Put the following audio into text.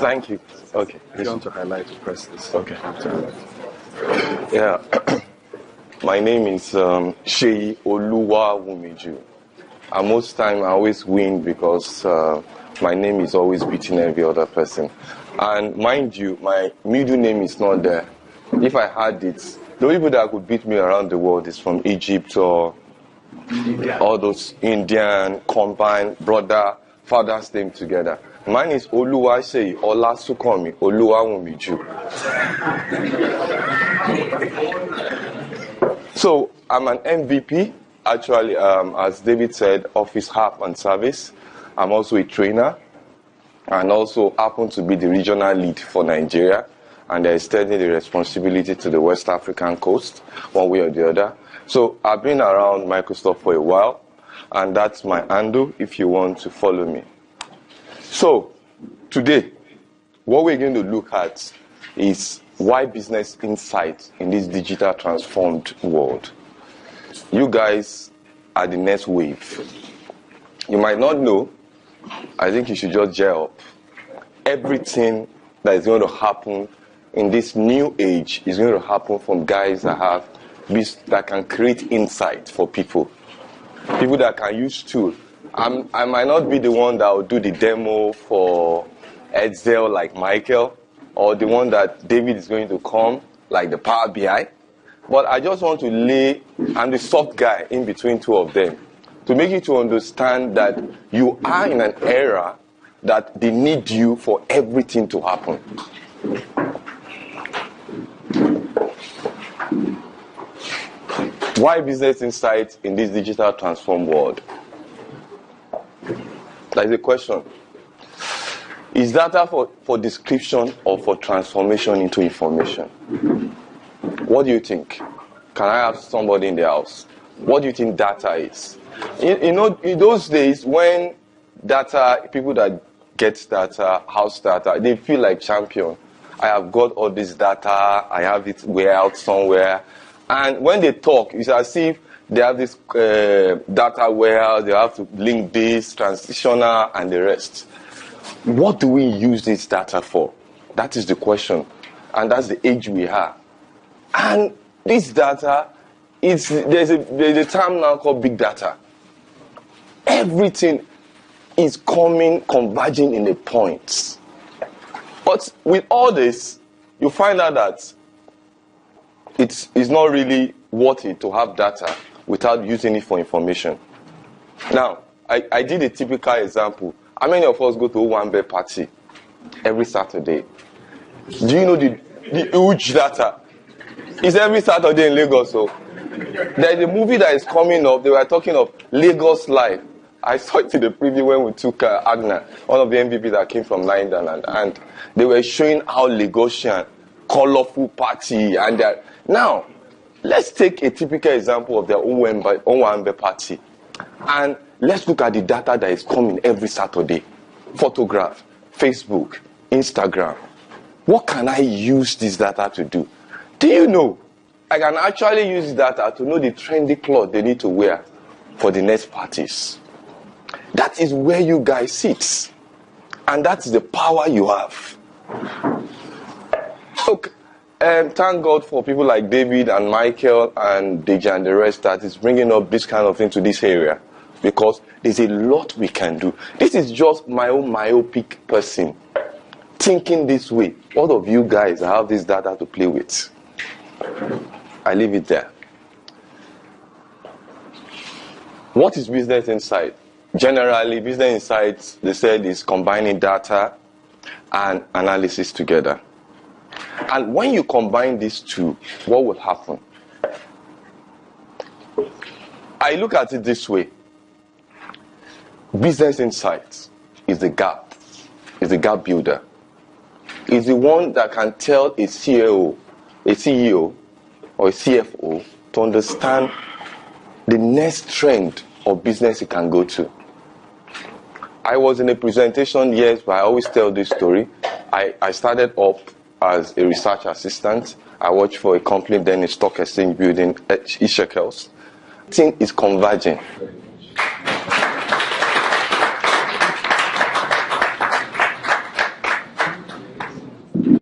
Thank you. Okay. If you want to highlight, press this. Okay. Yeah. My name is Oluseyiv2. And most time I always win because my name is always beating every other person. And mind you, my middle name is not there. If I had it, the only people that could beat me around the world is from Egypt or all those Indian combined brother, father's name together. Mine is Oluseyiv Oluseyiv2. So I'm an MVP, actually, as David said, office half and service. I'm also a trainer and also happen to be the regional lead for Nigeria. And they're extending the responsibility to the West African coast, one way or the other. So I've been around Microsoft for a while, and that's my handle if you want to follow me. So today, what we're going to look at is why business insight in this digital transformed world. You guys are the next wave. You might not know, I think you should just gel up. Everything that is going to happen in this new age is going to happen from guys that can create insight for people. People that can use tools. I might not be the one that will do the demo for Excel like Michael, or the one that David is going to come like the Power BI. But I just want to I'm the soft guy in between two of them, to make you to understand that you are in an era that they need you for everything to happen. Why business insights in this digital transformed world? That is a question. Is data for description or for transformation into information? What do you think? Can I have somebody in the house? What do you think data is? You know, in those days when people that get data, house data, they feel like champion. I have got all this data, I have it warehouse somewhere. And when they talk, it's as if they have this data warehouse, they have to link this, transitional, and the rest. What do we use this data for? That is the question. And that's the age we are. And this data, there's a term now called big data. Everything is converging in a point. But with all this, you find out that it's not really worth it to have data without using it for information. Now, I did a typical example. How many of us go to a one-bed party every Saturday? Do you know the huge data? It's every Saturday in Lagos. So there's a movie that is coming up. They were talking of Lagos Live. I saw it in the preview when we took Agna, one of the MVP that came from London, and they were showing how Lagosian, colorful party, and that. Now, let's take a typical example of their Owambe party. And let's look at the data that is coming every Saturday. Photograph, Facebook, Instagram. What can I use this data to do? Do you know? I can actually use data to know the trendy clothes they need to wear for the next parties. That is where you guys sit. And that's the power you have. Look. Thank God for people like David and Michael and Deja and the rest that is bringing up this kind of thing to this area, because there's a lot we can do. This is just my own myopic person thinking this way. All of you guys have this data to play with. I leave it there. What is business insight? Generally, business insights, they said, is combining data and analysis together. And when you combine these two, what will happen? I look at it this way. Business insights is the gap builder. It's the one that can tell a CEO or a CFO to understand the next trend of business it can go to. I was in a presentation, yes, but I always tell this story. I started up as a research assistant. I worked for a company then in stock exchange building, Ishekels. Thing is converging.